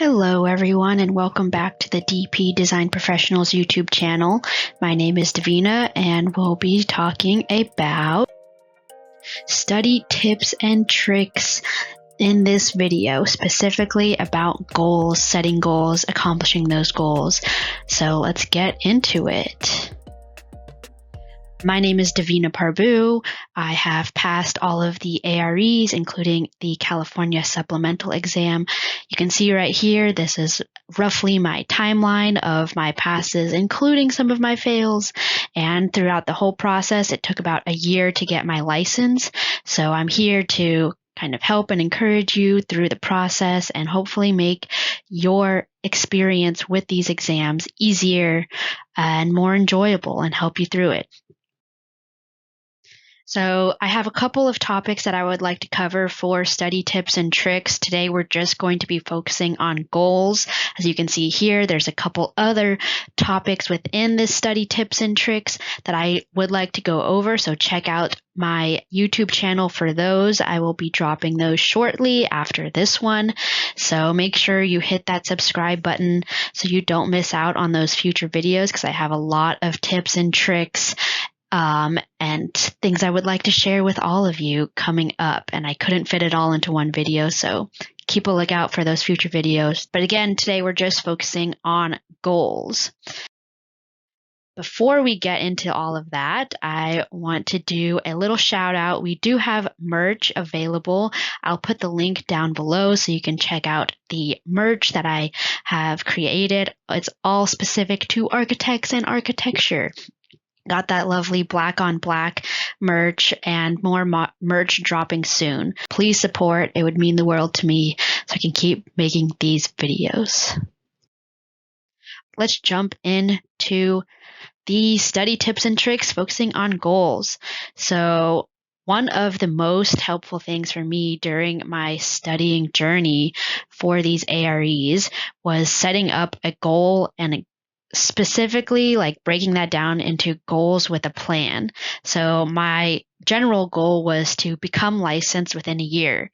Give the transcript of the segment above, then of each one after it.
Hello everyone and welcome back to the DP Design Professionals YouTube channel. My name is Davina and we'll be talking about study tips and tricks in this video, specifically about goals, setting goals, accomplishing those goals. So let's get into it. My name is Davina Parbu. I have passed all of the AREs, including the California supplemental exam. You can see right here, this is roughly my timeline of my passes, including some of my fails. And throughout the whole process, it took about a year to get my license. So I'm here to kind of help and encourage you through the process and hopefully make your experience with these exams easier and more enjoyable and help you through it. So I have a couple of topics that I would like to cover for study tips and tricks. Today, we're just going to be focusing on goals. As you can see here, there's a couple other topics within this study tips and tricks that I would like to go over. So check out my YouTube channel for those. I will be dropping those shortly after this one. So make sure you hit that subscribe button so you don't miss out on those future videos, because I have a lot of tips and tricks and things I would like to share with all of you coming up, and I couldn't fit it all into one video, so keep a lookout for those future videos. But again, today we're just focusing on goals. Before we get into all of that, I want to do a little shout out. We do have merch available. I'll put the link down below so you can check out the merch that I have created. It's all specific to architects and architecture. Got that lovely black on black merch and more merch dropping soon. Please support. It would mean the world to me so I can keep making these videos. Let's jump into the study tips and tricks focusing on goals. So one of the most helpful things for me during my studying journey for these AREs was setting up a goal and specifically like breaking that down into goals with a plan. So my general goal was to become licensed within a year.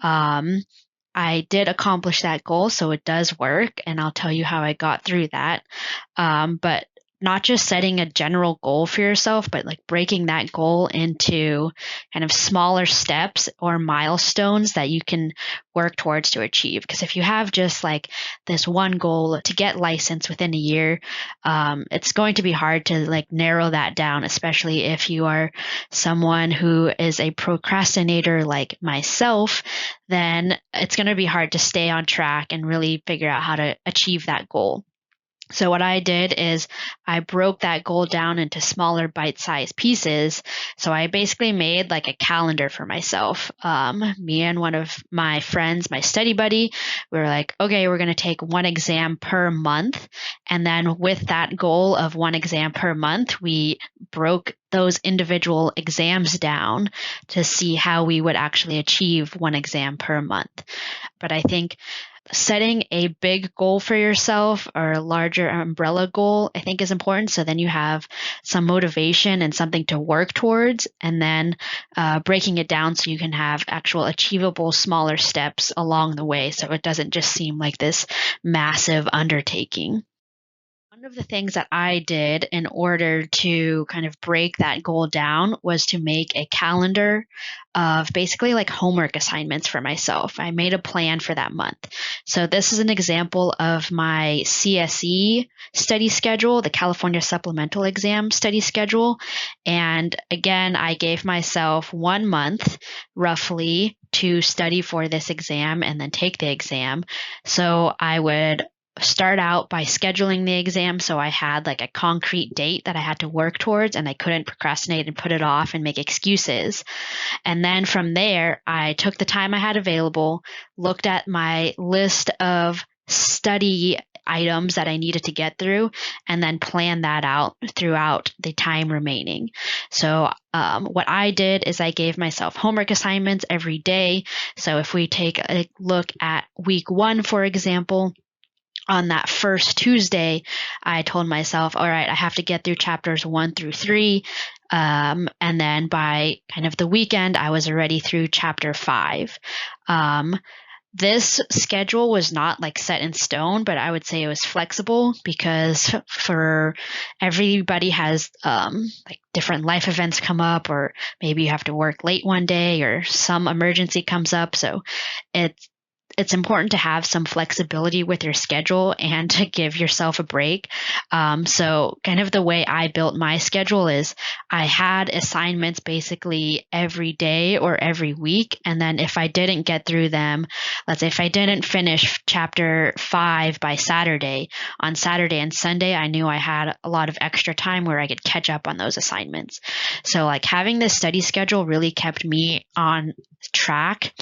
I did accomplish that goal, so it does work, and I'll tell you how I got through that. But not just setting a general goal for yourself, but like breaking that goal into kind of smaller steps or milestones that you can work towards to achieve. Because if you have just like this one goal to get licensed within a year, it's going to be hard to like narrow that down, especially if you are someone who is a procrastinator like myself. Then it's going to be hard to stay on track and really figure out how to achieve that goal. So what I did is I broke that goal down into smaller bite-sized pieces. So I basically made like a calendar for myself. Me and one of my friends, my study buddy, we were like, okay, we're going to take one exam per month. And then with that goal of one exam per month, we broke those individual exams down to see how we would actually achieve one exam per month. But I think setting a big goal for yourself or a larger umbrella goal, I think is important. So then you have some motivation and something to work towards, and then breaking it down so you can have actual achievable smaller steps along the way. So it doesn't just seem like this massive undertaking. One of the things that I did in order to kind of break that goal down was to make a calendar of basically like homework assignments for myself. I made a plan for that month. So this is an example of my CSE study schedule, the California supplemental exam study schedule. And again, I gave myself 1 month roughly to study for this exam and then take the exam. So I would start out by scheduling the exam, so I had like a concrete date that I had to work towards, and I couldn't procrastinate and put it off and make excuses. And then from there, I took the time I had available, looked at my list of study items that I needed to get through, and then planned that out throughout the time remaining. So what I did is I gave myself homework assignments every day. So if we take a look at week 1, for example, on that first Tuesday, I told myself, all right, I have to get through chapters 1 through 3. And then by kind of the weekend, I was already through chapter 5. This schedule was not like set in stone, but I would say it was flexible because for everybody has like different life events come up, or maybe you have to work late one day or some emergency comes up. So it's important to have some flexibility with your schedule and to give yourself a break. So kind of the way I built my schedule is I had assignments basically every day or every week. And then if I didn't get through them, let's say if I didn't finish chapter 5 by Saturday, on Saturday and Sunday, I knew I had a lot of extra time where I could catch up on those assignments. So like having this study schedule really kept me on track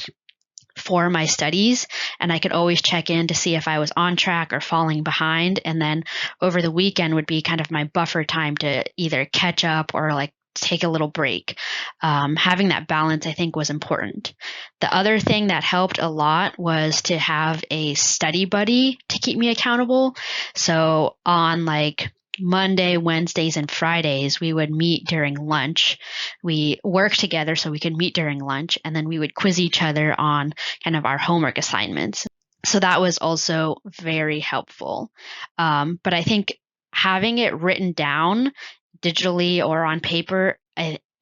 for my studies, and I could always check in to see if I was on track or falling behind. And then over the weekend would be kind of my buffer time to either catch up or like take a little break. Having that balance, I think, was important. The other thing that helped a lot was to have a study buddy to keep me accountable. So on like Monday, Wednesdays, and Fridays, we would meet during lunch. We worked together so we could meet during lunch, and then we would quiz each other on kind of our homework assignments. So that was also very helpful. But I think having it written down digitally or on paper,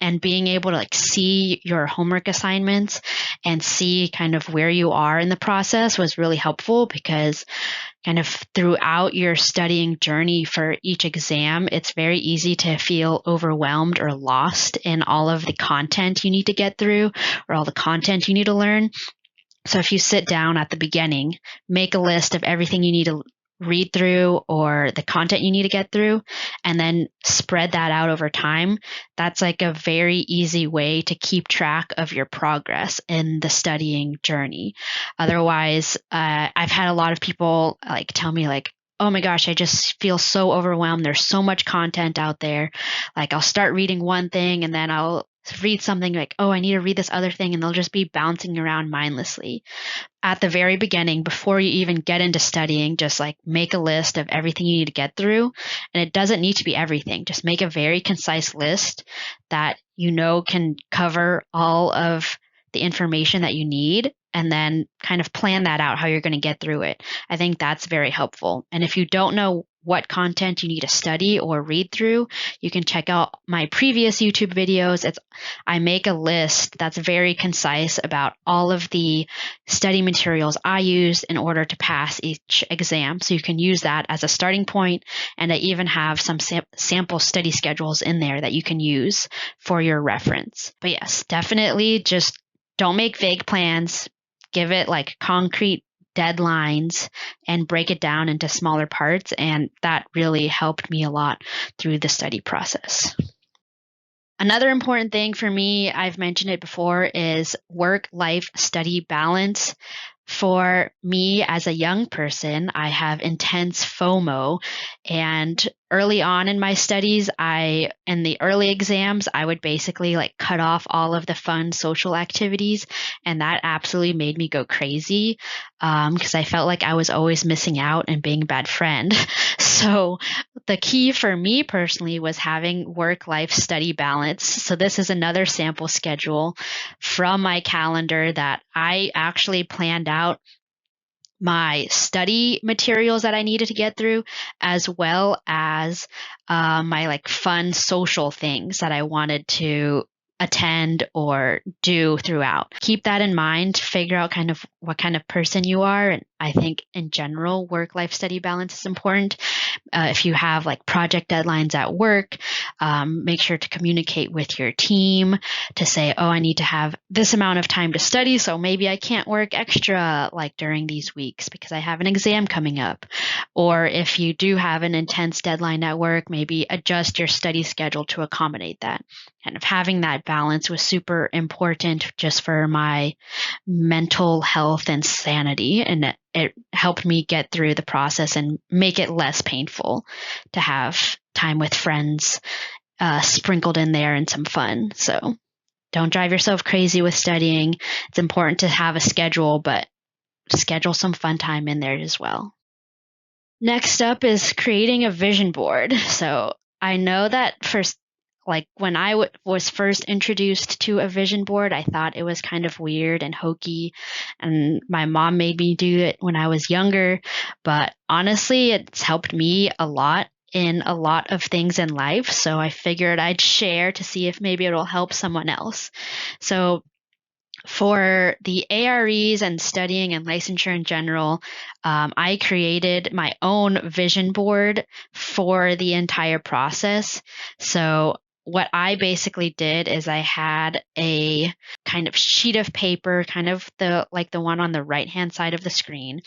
and being able to like see your homework assignments and see kind of where you are in the process was really helpful, because kind of throughout your studying journey for each exam, it's very easy to feel overwhelmed or lost in all of the content you need to get through or all the content you need to learn. So if you sit down at the beginning, make a list of everything you need to read through or the content you need to get through, and then spread that out over time, that's like a very easy way to keep track of your progress in the studying journey. Otherwise, I've had a lot of people like tell me like, oh my gosh, I just feel so overwhelmed. There's so much content out there. Like I'll start reading one thing and then I'll read something like, oh, I need to read this other thing, and they'll just be bouncing around mindlessly. At the very beginning, before you even get into studying, just like make a list of everything you need to get through. And it doesn't need to be everything. Just make a very concise list that you know can cover all of the information that you need, and then kind of plan that out how you're going to get through it. I think that's very helpful. And if you don't know what content you need to study or read through, you can check out my previous YouTube videos. I make a list that's very concise about all of the study materials I use in order to pass each exam. So you can use that as a starting point. And I even have some sample study schedules in there that you can use for your reference. But yes, definitely just don't make vague plans. Give it like concrete deadlines and break it down into smaller parts. And that really helped me a lot through the study process. Another important thing for me, I've mentioned it before, is work-life study balance. For me as a young person, I have intense FOMO, and early on in my studies, in the early exams, I would basically like cut off all of the fun social activities, and that absolutely made me go crazy because I felt like I was always missing out and being a bad friend. So the key for me personally was having work-life study balance. So this is another sample schedule from my calendar that I actually planned out my study materials that I needed to get through, as well as my like fun social things that I wanted to attend or do throughout. Keep that in mind, figure out kind of what kind of person you are. And I think in general, work-life study balance is important. If you have like project deadlines at work, make sure to communicate with your team to say, oh, I need to have this amount of time to study, so maybe I can't work extra like during these weeks because I have an exam coming up. Or if you do have an intense deadline at work, maybe adjust your study schedule to accommodate that. Kind of having that balance was super important just for my mental health and sanity, and it helped me get through the process and make it less painful to have time with friends sprinkled in there and some fun. So don't drive yourself crazy with studying. It's important to have a schedule, but schedule some fun time in there as well. Next up is creating a vision board. So I know that for like when I was first introduced to a vision board, I thought it was kind of weird and hokey, and my mom made me do it when I was younger. But honestly, it's helped me a lot in a lot of things in life. So I figured I'd share to see if maybe it'll help someone else. So for the AREs and studying and licensure in general, I created my own vision board for the entire process. So what I basically did is I had a kind of sheet of paper, kind of the one on the right-hand side of the screen,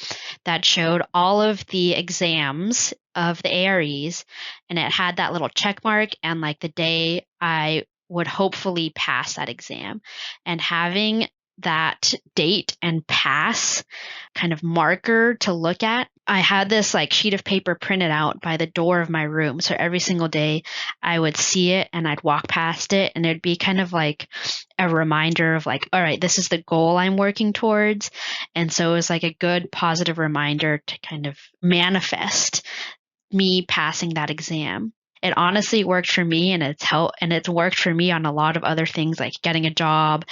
that showed all of the exams of the AREs, and it had that little check mark and like the day I would hopefully pass that exam. And having that date and pass kind of marker to look at, I had this like sheet of paper printed out by the door of my room. So every single day I would see it and I'd walk past it, and it'd be kind of like a reminder of like, all right, this is the goal I'm working towards. And so it was like a good positive reminder to kind of manifest me passing that exam. It honestly worked for me, and it's worked for me on a lot of other things like getting a job,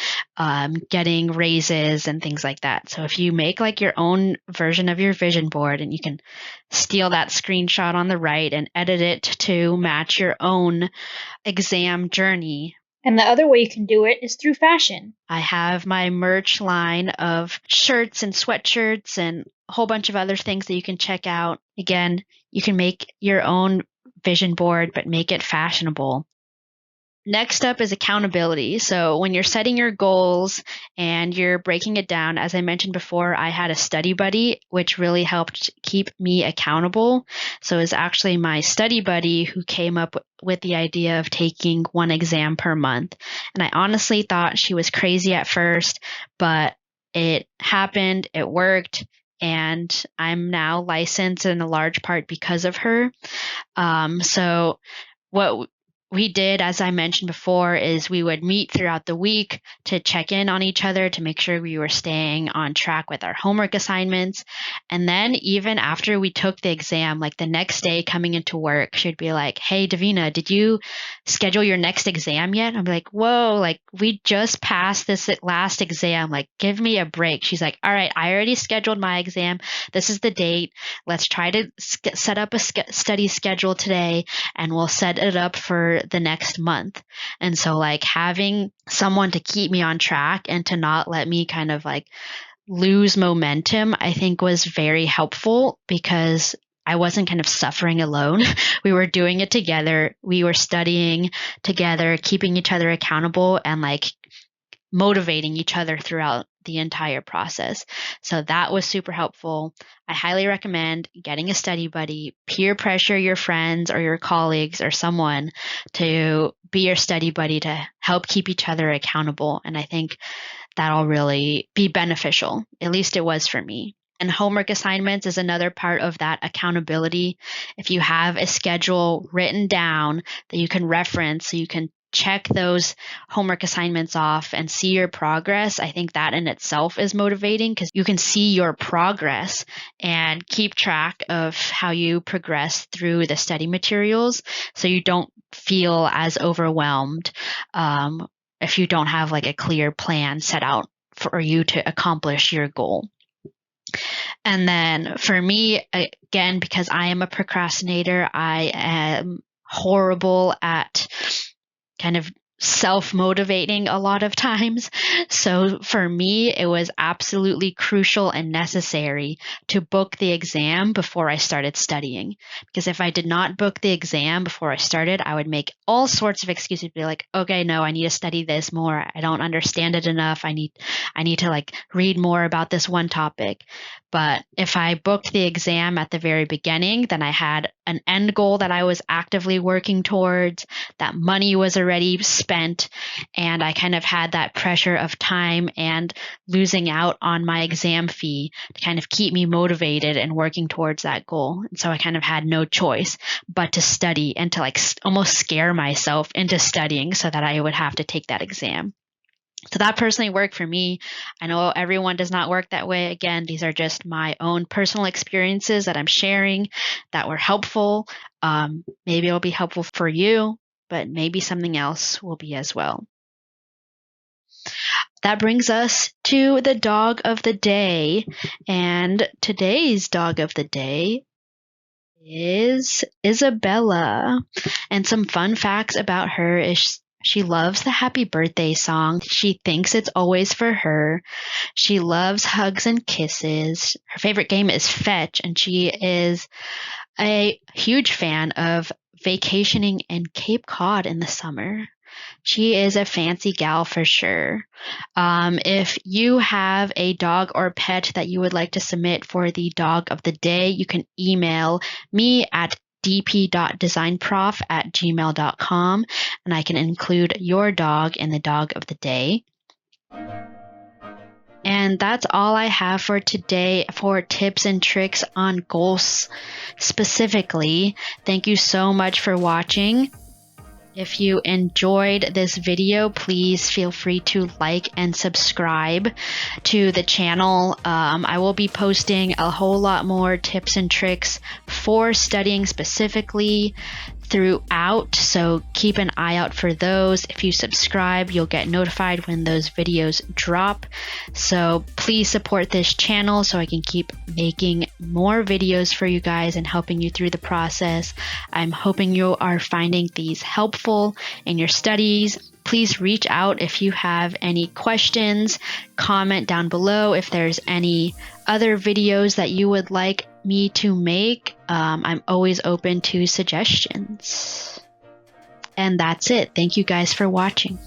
getting raises and things like that. So if you make like your own version of your vision board, and you can steal that screenshot on the right and edit it to match your own exam journey. And the other way you can do it is through fashion. I have my merch line of shirts and sweatshirts and a whole bunch of other things that you can check out. Again, you can make your own vision board, but make it fashionable. Next up is accountability. So when you're setting your goals and you're breaking it down, as I mentioned before, I had a study buddy, which really helped keep me accountable. So it was actually my study buddy who came up with the idea of taking one exam per month. And I honestly thought she was crazy at first, but it happened, it worked, and I'm now licensed in a large part because of her. So what we did, as I mentioned before, is we would meet throughout the week to check in on each other to make sure we were staying on track with our homework assignments. And then even after we took the exam, like the next day coming into work, she'd be like, "Hey, Davina, did you schedule your next exam yet?" I'm like, "Whoa, like we just passed this last exam. Like, give me a break." She's like, "All right, I already scheduled my exam. This is the date. Let's try to set up a study schedule today, and we'll set it up for the next month." And so like having someone to keep me on track and to not let me kind of like lose momentum, I think was very helpful, because I wasn't kind of suffering alone. We were doing it together. We were studying together, keeping each other accountable, and like motivating each other throughout the entire process. So that was super helpful. I highly recommend getting a study buddy, peer pressure your friends or your colleagues or someone to be your study buddy to help keep each other accountable. And I think that'll really be beneficial. At least it was for me. And homework assignments is another part of that accountability. If you have a schedule written down that you can reference, so you can check those homework assignments off and see your progress, I think that in itself is motivating, because you can see your progress and keep track of how you progress through the study materials, so you don't feel as overwhelmed if you don't have like a clear plan set out for you to accomplish your goal. And then for me, again, because I am a procrastinator, I am horrible at kind of self-motivating a lot of times. So for me, it was absolutely crucial and necessary to book the exam before I started studying. Because if I did not book the exam before I started, I would make all sorts of excuses, be like, okay, no, I need to study this more. I don't understand it enough. I need to like read more about this one topic. But if I booked the exam at the very beginning, then I had an end goal that I was actively working towards. That money was already spent, and I kind of had that pressure of time and losing out on my exam fee to kind of keep me motivated and working towards that goal. And so I kind of had no choice but to study and to like almost scare myself into studying so that I would have to take that exam. So that personally worked for me. I know everyone does not work that way. Again, these are just my own personal experiences that I'm sharing that were helpful. Maybe it'll be helpful for you. but maybe something else will be as well. That brings us to the dog of the day, and today's dog of the day is Isabella. And some fun facts about her is she loves the happy birthday song. She thinks it's always for her. She loves hugs and kisses. Her favorite game is fetch, and she is a huge fan of vacationing in Cape Cod in the summer. She is a fancy gal for sure. If you have a dog or pet that you would like to submit for the dog of the day, you can email me at dp.designprof@gmail.com, and I can include your dog in the dog of the day. And that's all I have for today for tips and tricks on goals specifically. Thank you so much for watching. If you enjoyed this video, please feel free to like and subscribe to the channel. I will be posting a whole lot more tips and tricks for studying specifically throughout, so keep an eye out for those. If you subscribe, you'll get notified when those videos drop. So please support this channel so I can keep making more videos for you guys and helping you through the process. I'm hoping you are finding these helpful in your studies. Please reach out if you have any questions. Comment down below if there's any other videos that you would like me to make. I'm always open to suggestions. And that's it. Thank you guys for watching.